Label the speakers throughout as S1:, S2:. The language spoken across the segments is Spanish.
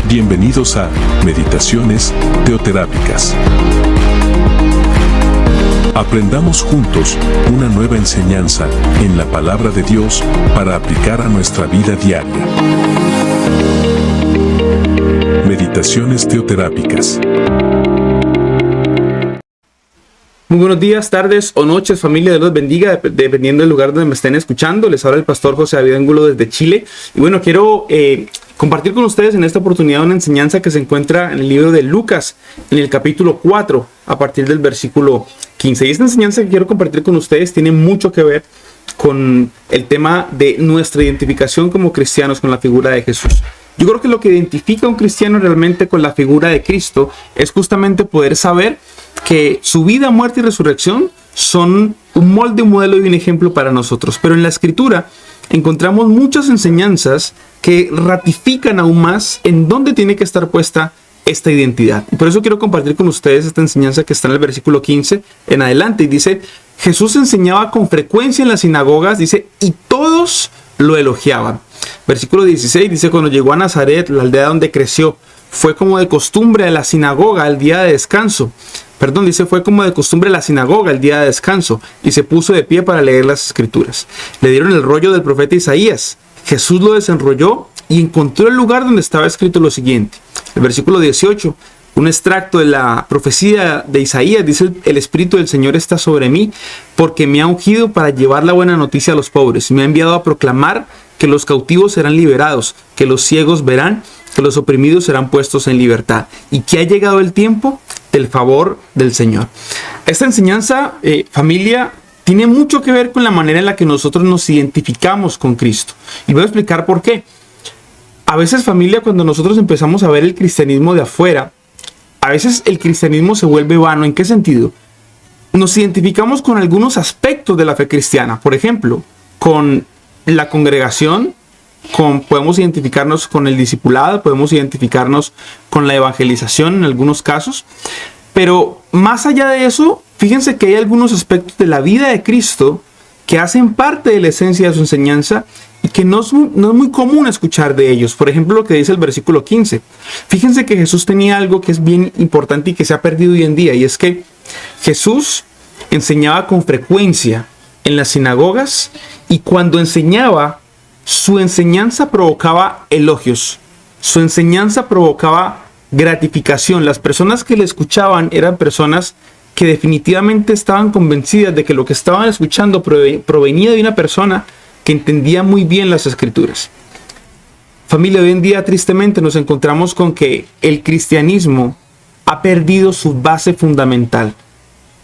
S1: Bienvenidos a Meditaciones Teoterápicas. Aprendamos juntos una nueva enseñanza en la palabra de Dios para aplicar a nuestra vida diaria. Meditaciones Teoterápicas.
S2: Muy buenos días, tardes o noches, familia. Dios los bendiga, dependiendo del lugar donde me estén escuchando. Les habla el pastor José David Angulo desde Chile. Y bueno, quiero compartir con ustedes en esta oportunidad una enseñanza que se encuentra en el libro de Lucas, en el capítulo 4, a partir del versículo 15. Y esta enseñanza que quiero compartir con ustedes tiene mucho que ver con el tema de nuestra identificación como cristianos con la figura de Jesús. Yo creo que lo que identifica a un cristiano realmente con la figura de Cristo es justamente poder saber que su vida, muerte y resurrección son un molde, un modelo y un ejemplo para nosotros. Pero en la Escritura encontramos muchas enseñanzas que ratifican aún más en dónde tiene que estar puesta esta identidad. Y por eso quiero compartir con ustedes esta enseñanza que está en el versículo 15 en adelante. Y dice, Jesús enseñaba con frecuencia en las sinagogas, dice, y todos lo elogiaban. Versículo 16 dice, cuando llegó a Nazaret, la aldea donde creció, fue como de costumbre a la sinagoga el día de descanso. Fue como de costumbre la sinagoga el día de descanso y se puso de pie para leer las escrituras. Le dieron el rollo del profeta Isaías. Jesús lo desenrolló y encontró el lugar donde estaba escrito lo siguiente. El versículo 18, un extracto de la profecía de Isaías, dice, el Espíritu del Señor está sobre mí porque me ha ungido para llevar la buena noticia a los pobres. Me ha enviado a proclamar que los cautivos serán liberados, que los ciegos verán, que los oprimidos serán puestos en libertad y que ha llegado el tiempo del favor del Señor. Esta enseñanza, familia, tiene mucho que ver con la manera en la que nosotros nos identificamos con Cristo. Y voy a explicar por qué. A veces, familia, cuando nosotros empezamos a ver el cristianismo de afuera, a veces el cristianismo se vuelve vano. ¿En qué sentido? Nos identificamos con algunos aspectos de la fe cristiana. Por ejemplo, con la congregación, podemos identificarnos con el discipulado, podemos identificarnos con la evangelización en algunos casos, pero más allá de eso, fíjense que hay algunos aspectos de la vida de Cristo que hacen parte de la esencia de su enseñanza y que no es muy común escuchar de ellos. Por ejemplo, lo que dice el versículo 15. Fíjense que Jesús tenía algo que es bien importante y que se ha perdido hoy en día, y es que Jesús enseñaba con frecuencia en las sinagogas, y cuando enseñaba, su enseñanza provocaba elogios, su enseñanza provocaba gratificación. Las personas que le escuchaban eran personas que definitivamente estaban convencidas de que lo que estaban escuchando provenía de una persona que entendía muy bien las escrituras. Familia, hoy en día tristemente nos encontramos con que el cristianismo ha perdido su base fundamental.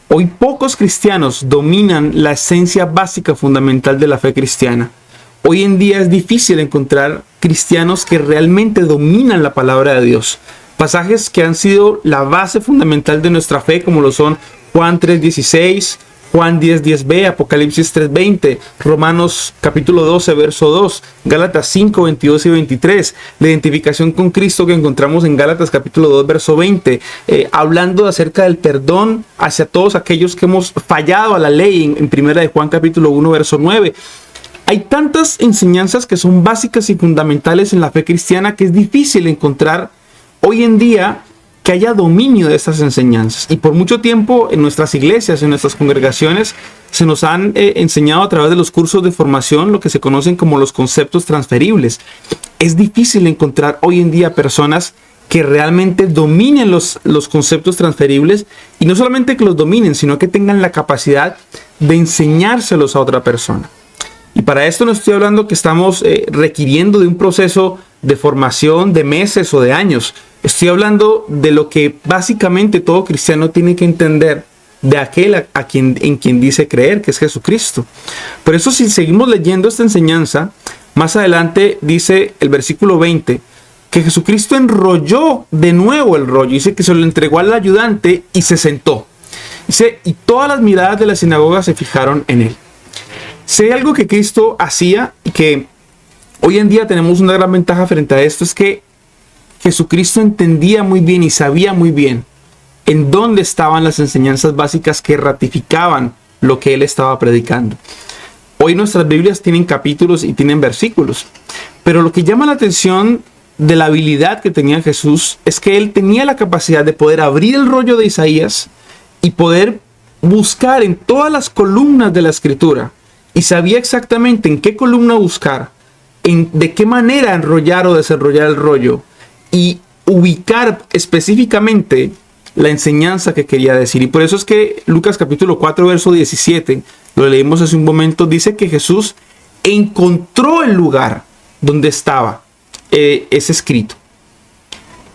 S2: Hoy pocos cristianos dominan la esencia básica fundamental de la fe cristiana. Hoy en día es difícil encontrar cristianos que realmente dominan la palabra de Dios. Pasajes que han sido la base fundamental de nuestra fe, como lo son Juan 3:16, Juan 10:10b, Apocalipsis 3:20, Romanos capítulo 12, verso 2, Gálatas 5:22 y 23, la identificación con Cristo que encontramos en Gálatas capítulo 2, verso 20, hablando acerca del perdón hacia todos aquellos que hemos fallado a la ley en primera de Juan capítulo 1, verso 9. Hay tantas enseñanzas que son básicas y fundamentales en la fe cristiana que es difícil encontrar hoy en día que haya dominio de estas enseñanzas. Y por mucho tiempo en nuestras iglesias, en nuestras congregaciones, se nos han enseñado a través de los cursos de formación lo que se conocen como los conceptos transferibles. Es difícil encontrar hoy en día personas que realmente dominen los conceptos transferibles, y no solamente que los dominen, sino que tengan la capacidad de enseñárselos a otra persona. Y para esto no estoy hablando que estamos requiriendo de un proceso de formación de meses o de años. Estoy hablando de lo que básicamente todo cristiano tiene que entender de aquel en quien dice creer, que es Jesucristo. Por eso, si seguimos leyendo esta enseñanza, más adelante dice el versículo 20, que Jesucristo enrolló de nuevo el rollo. Dice que se lo entregó al ayudante y se sentó. Dice, y todas las miradas de la sinagoga se fijaron en él. Si hay algo que Cristo hacía y que hoy en día tenemos una gran ventaja frente a esto, es que Jesucristo entendía muy bien y sabía muy bien en dónde estaban las enseñanzas básicas que ratificaban lo que él estaba predicando. Hoy nuestras Biblias tienen capítulos y tienen versículos, pero lo que llama la atención de la habilidad que tenía Jesús es que él tenía la capacidad de poder abrir el rollo de Isaías y poder buscar en todas las columnas de la escritura, y sabía exactamente en qué columna buscar, de qué manera enrollar o desenrollar el rollo, y ubicar específicamente la enseñanza que quería decir. Y por eso es que Lucas capítulo 4 verso 17, lo leímos hace un momento, dice que Jesús encontró el lugar donde estaba ese escrito.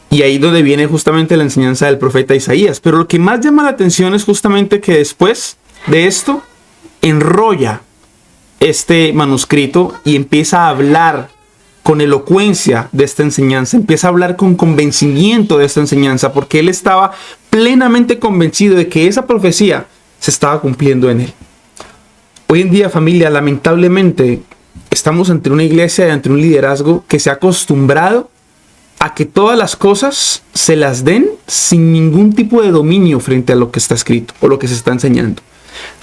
S2: Y ahí donde viene justamente la enseñanza del profeta Isaías. Pero lo que más llama la atención es justamente que después de esto enrolla este manuscrito y empieza a hablar con elocuencia de esta enseñanza, empieza a hablar con convencimiento de esta enseñanza, porque él estaba plenamente convencido de que esa profecía se estaba cumpliendo en él. Hoy en día, familia, lamentablemente estamos ante una iglesia y ante un liderazgo que se ha acostumbrado a que todas las cosas se las den sin ningún tipo de dominio frente a lo que está escrito o lo que se está enseñando.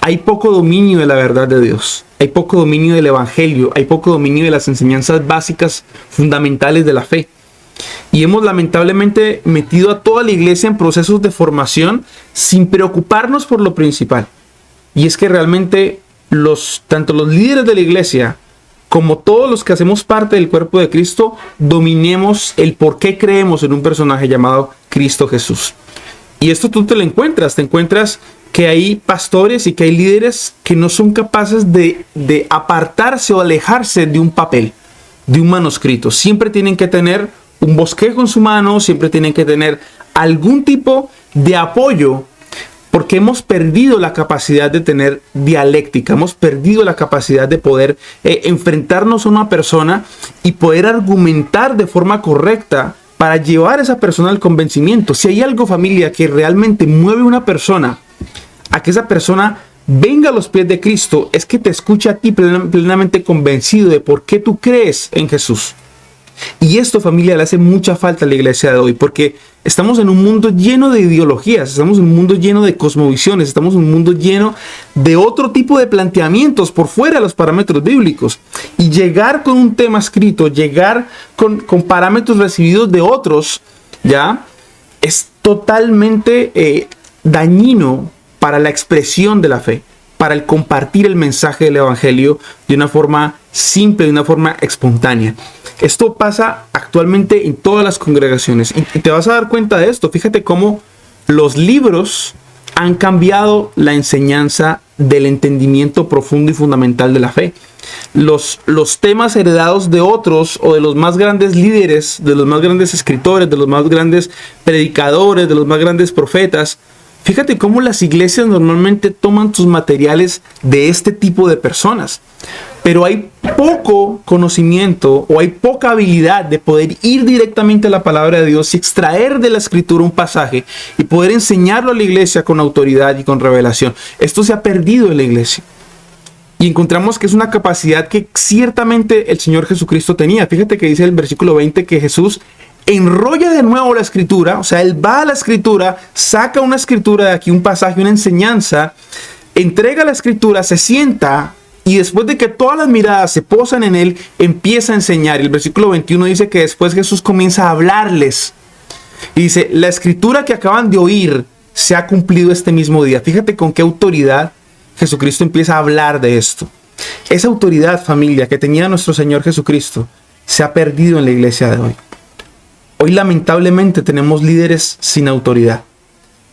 S2: Hay poco dominio de la verdad de Dios, hay poco dominio del evangelio, hay poco dominio de las enseñanzas básicas fundamentales de la fe. Y hemos lamentablemente metido a toda la iglesia en procesos de formación sin preocuparnos por lo principal. Y es que realmente tanto los líderes de la iglesia como todos los que hacemos parte del cuerpo de Cristo, dominemos el por qué creemos en un personaje llamado Cristo Jesús. Y esto tú te encuentras que hay pastores y que hay líderes que no son capaces de apartarse o alejarse de un papel, de un manuscrito. Siempre tienen que tener un bosquejo en su mano, siempre tienen que tener algún tipo de apoyo, porque hemos perdido la capacidad de tener dialéctica, hemos perdido la capacidad de poder enfrentarnos a una persona y poder argumentar de forma correcta para llevar a esa persona al convencimiento. Si hay algo, familia, que realmente mueve a una persona a que esa persona venga a los pies de Cristo, es que te escuche a ti plenamente convencido de por qué tú crees en Jesús. Y esto, familia, le hace mucha falta a la iglesia de hoy, porque estamos en un mundo lleno de ideologías, estamos en un mundo lleno de cosmovisiones, estamos en un mundo lleno de otro tipo de planteamientos por fuera de los parámetros bíblicos. Y llegar con un tema escrito, llegar con parámetros recibidos de otros, ya es totalmente dañino para la expresión de la fe, para el compartir el mensaje del evangelio de una forma simple, de una forma espontánea. Esto pasa actualmente en todas las congregaciones y te vas a dar cuenta de esto. Fíjate cómo los libros han cambiado la enseñanza del entendimiento profundo y fundamental de la fe. Los temas heredados de otros o de los más grandes líderes, de los más grandes escritores, de los más grandes predicadores, de los más grandes profetas. Fíjate cómo las iglesias normalmente toman sus materiales de este tipo de personas. Pero hay poco conocimiento o hay poca habilidad de poder ir directamente a la palabra de Dios y extraer de la escritura un pasaje y poder enseñarlo a la iglesia con autoridad y con revelación. Esto se ha perdido en la iglesia. Y encontramos que es una capacidad que ciertamente el Señor Jesucristo tenía. Fíjate que dice el versículo 20 que Jesús enrolla de nuevo la escritura, o sea, él va a la escritura, saca una escritura de aquí, un pasaje, una enseñanza, entrega la escritura, se sienta y después de que todas las miradas se posan en él, empieza a enseñar. Y el versículo 21 dice que después Jesús comienza a hablarles. Y dice, la escritura que acaban de oír se ha cumplido este mismo día. Fíjate con qué autoridad Jesucristo empieza a hablar de esto. Esa autoridad, familia, que tenía nuestro Señor Jesucristo, se ha perdido en la iglesia de hoy. Hoy lamentablemente tenemos líderes sin autoridad.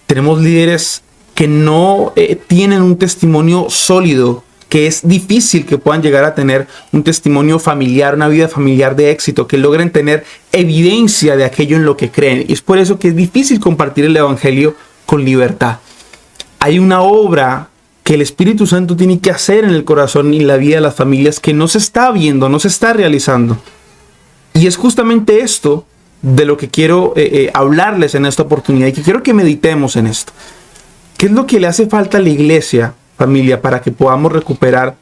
S2: Tenemos líderes que no tienen un testimonio sólido, que es difícil que puedan llegar a tener un testimonio familiar, una vida familiar de éxito, que logren tener evidencia de aquello en lo que creen. Y es por eso que es difícil compartir el evangelio con libertad. Hay una obra que el Espíritu Santo tiene que hacer en el corazón y en la vida de las familias que no se está viendo, no se está realizando. Y es justamente esto de lo que quiero hablarles en esta oportunidad y que quiero que meditemos en esto. ¿Qué es lo que le hace falta a la iglesia, familia, para que podamos recuperar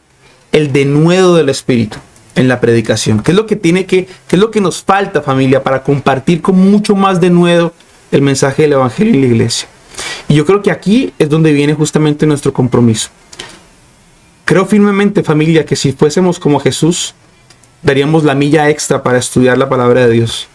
S2: el denuedo del Espíritu en la predicación? ¿Qué es lo que nos falta, familia, para compartir con mucho más denuedo el mensaje del Evangelio en la iglesia? Y yo creo que aquí es donde viene justamente nuestro compromiso. Creo firmemente, familia, que si fuésemos como Jesús, daríamos la milla extra para estudiar la palabra de Dios.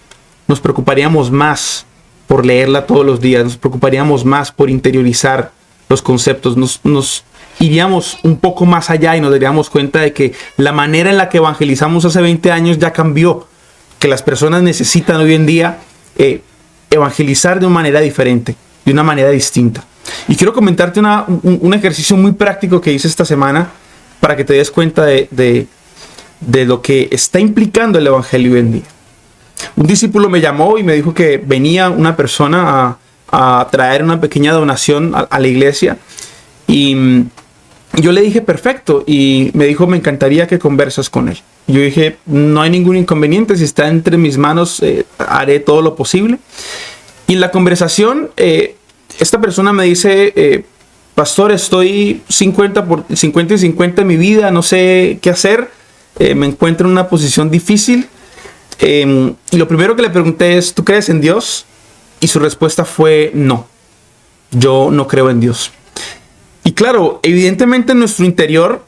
S2: nos preocuparíamos más por leerla todos los días, nos preocuparíamos más por interiorizar los conceptos, nos iríamos un poco más allá y nos daríamos cuenta de que la manera en la que evangelizamos hace 20 años ya cambió, que las personas necesitan hoy en día evangelizar de una manera diferente, de una manera distinta. Y quiero comentarte un ejercicio muy práctico que hice esta semana para que te des cuenta de lo que está implicando el evangelio hoy en día. Un discípulo me llamó y me dijo que venía una persona a traer una pequeña donación a la iglesia, y yo le dije perfecto, y me dijo me encantaría que conversas con él. Yo dije no hay ningún inconveniente, si está entre mis manos haré todo lo posible. Y en la conversación esta persona me dice, pastor, estoy 50 y 50 en mi vida, no sé qué hacer, me encuentro en una posición difícil. Y lo primero que le pregunté es, ¿tú crees en Dios? Y su respuesta fue, no, yo no creo en Dios. Y claro, evidentemente en nuestro interior,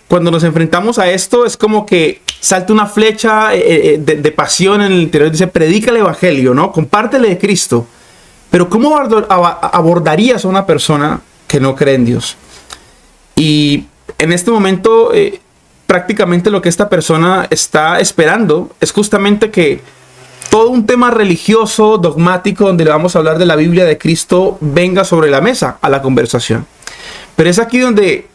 S2: cuando nos enfrentamos a esto, es como que salta una flecha de pasión en el interior. Dice, predica el evangelio, ¿no? Compártele de Cristo. Pero ¿cómo abordarías a una persona que no cree en Dios? Y en este momento, prácticamente lo que esta persona está esperando es justamente que todo un tema religioso, dogmático, donde le vamos a hablar de la Biblia de Cristo, venga sobre la mesa a la conversación. Pero es aquí donde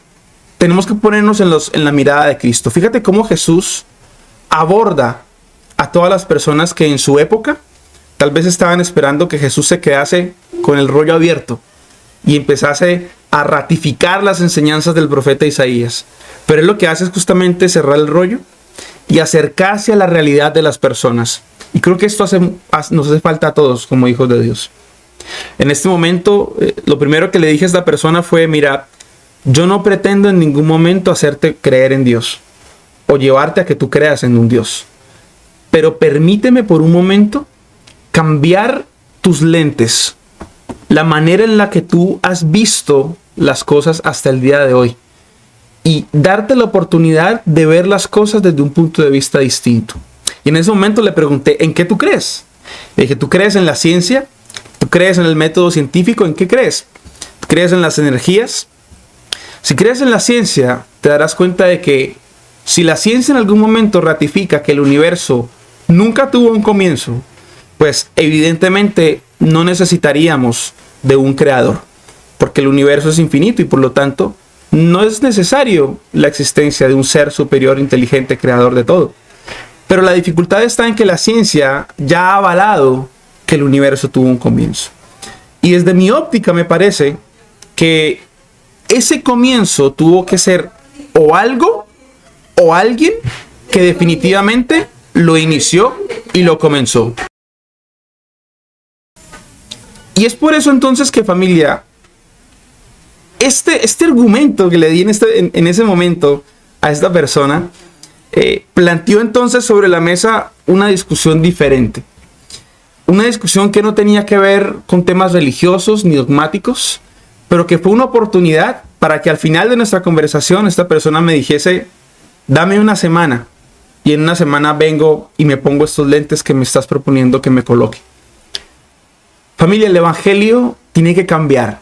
S2: tenemos que ponernos en la mirada de Cristo. Fíjate cómo Jesús aborda a todas las personas que en su época tal vez estaban esperando que Jesús se quedase con el rollo abierto y empezase a ratificar las enseñanzas del profeta Isaías. Pero él lo que hace es justamente cerrar el rollo y acercarse a la realidad de las personas. Y creo que esto nos hace falta a todos como hijos de Dios. En este momento, lo primero que le dije a esta persona fue, mira, yo no pretendo en ningún momento hacerte creer en Dios o llevarte a que tú creas en un Dios. Pero permíteme por un momento cambiar tus lentes, la manera en la que tú has visto las cosas hasta el día de hoy, y darte la oportunidad de ver las cosas desde un punto de vista distinto. Y en ese momento le pregunté, ¿en qué tú crees? Le dije, ¿tú crees en la ciencia? ¿Tú crees en el método científico? ¿En qué crees? ¿Crees en las energías? Si crees en la ciencia, te darás cuenta de que si la ciencia en algún momento ratifica que el universo nunca tuvo un comienzo, pues evidentemente no necesitaríamos de un creador, porque el universo es infinito y por lo tanto no es necesario la existencia de un ser superior, inteligente, creador de todo. Pero la dificultad está en que la ciencia ya ha avalado que el universo tuvo un comienzo. Y desde mi óptica me parece que ese comienzo tuvo que ser o algo o alguien que definitivamente lo inició y lo comenzó. Y es por eso entonces que, familia, este argumento que le di en ese momento a esta persona planteó entonces sobre la mesa una discusión diferente. Una discusión que no tenía que ver con temas religiosos ni dogmáticos, pero que fue una oportunidad para que al final de nuestra conversación esta persona me dijese, dame una semana y en una semana vengo y me pongo estos lentes que me estás proponiendo que me coloque. Familia, el evangelio tiene que cambiar.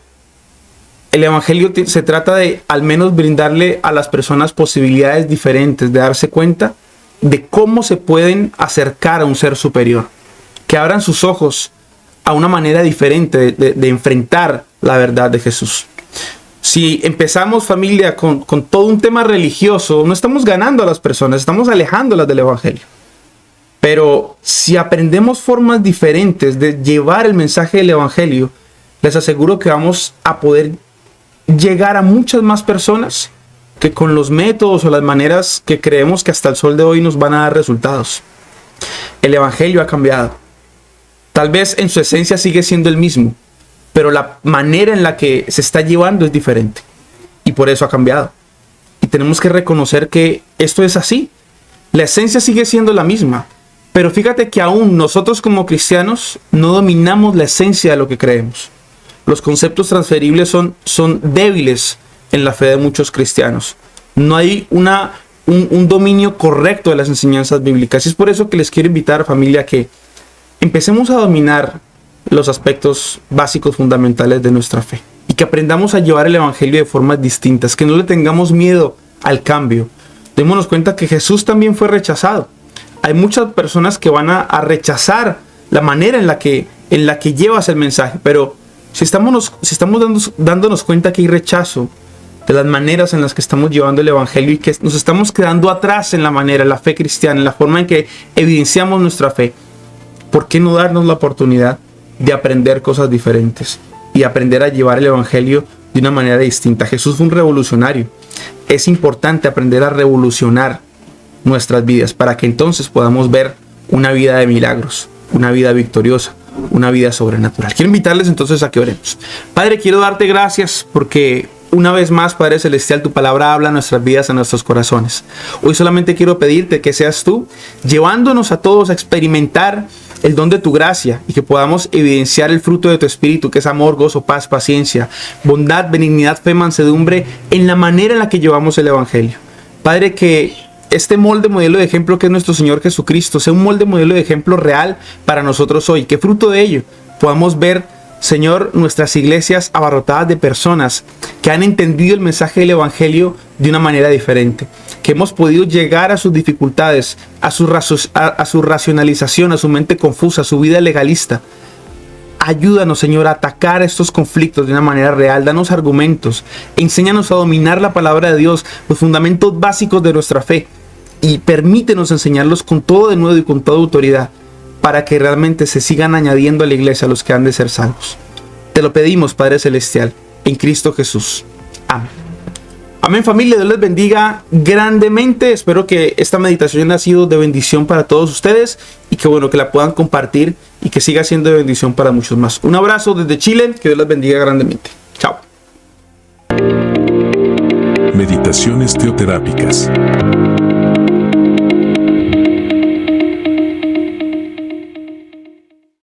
S2: El evangelio se trata de al menos brindarle a las personas posibilidades diferentes, de darse cuenta de cómo se pueden acercar a un ser superior, que abran sus ojos a una manera diferente de enfrentar la verdad de Jesús. Si empezamos, familia, con todo un tema religioso, no estamos ganando a las personas, estamos alejándolas del evangelio. Pero si aprendemos formas diferentes de llevar el mensaje del evangelio, les aseguro que vamos a poder llegar a muchas más personas que con los métodos o las maneras que creemos que hasta el sol de hoy nos van a dar resultados. El evangelio ha cambiado. Tal vez en su esencia sigue siendo el mismo, pero la manera en la que se está llevando es diferente. Y por eso ha cambiado. Y tenemos que reconocer que esto es así. La esencia sigue siendo la misma. Pero fíjate que aún nosotros como cristianos no dominamos la esencia de lo que creemos. Los conceptos transferibles son débiles en la fe de muchos cristianos. No hay un dominio correcto de las enseñanzas bíblicas. Y es por eso que les quiero invitar, familia, que empecemos a dominar los aspectos básicos fundamentales de nuestra fe y que aprendamos a llevar el evangelio de formas distintas, que no le tengamos miedo al cambio. Démonos cuenta que Jesús también fue rechazado. Hay muchas personas que van a rechazar la manera en la que llevas el mensaje, pero si estamos dándonos cuenta que hay rechazo de las maneras en las que estamos llevando el evangelio y que nos estamos quedando atrás en la fe cristiana, en la forma en que evidenciamos nuestra fe, ¿por qué no darnos la oportunidad de aprender cosas diferentes y aprender a llevar el evangelio de una manera distinta? Jesús fue un revolucionario. Es importante aprender a revolucionar nuestras vidas para que entonces podamos ver una vida de milagros, una vida victoriosa, una vida sobrenatural. Quiero invitarles entonces a que oremos. Padre, quiero darte gracias porque una vez más, Padre Celestial, tu palabra habla a nuestras vidas, a nuestros corazones. Hoy solamente quiero pedirte que seas tú llevándonos a todos a experimentar el don de tu gracia y que podamos evidenciar el fruto de tu espíritu, que es amor, gozo, paz, paciencia, bondad, benignidad, fe, mansedumbre, en la manera en la que llevamos el evangelio. Padre, que este molde, modelo de ejemplo que es nuestro Señor Jesucristo, sea un molde, modelo de ejemplo real para nosotros hoy. Que fruto de ello podamos ver, Señor, nuestras iglesias abarrotadas de personas que han entendido el mensaje del evangelio de una manera diferente. Que hemos podido llegar a sus dificultades, a su racionalización, a su mente confusa, a su vida legalista. Ayúdanos, Señor, a atacar estos conflictos de una manera real. Danos argumentos. Enséñanos a dominar la palabra de Dios, los fundamentos básicos de nuestra fe. Y permítenos enseñarlos con todo denuedo y con toda autoridad, para que realmente se sigan añadiendo a la iglesia los que han de ser salvos. Te lo pedimos, Padre Celestial, en Cristo Jesús. Amén. Amén, familia. Dios les bendiga grandemente. Espero que esta meditación haya sido de bendición para todos ustedes y que bueno, que la puedan compartir y que siga siendo de bendición para muchos más. Un abrazo desde Chile. Que Dios les bendiga grandemente. Chao.
S1: Meditaciones teoterápicas.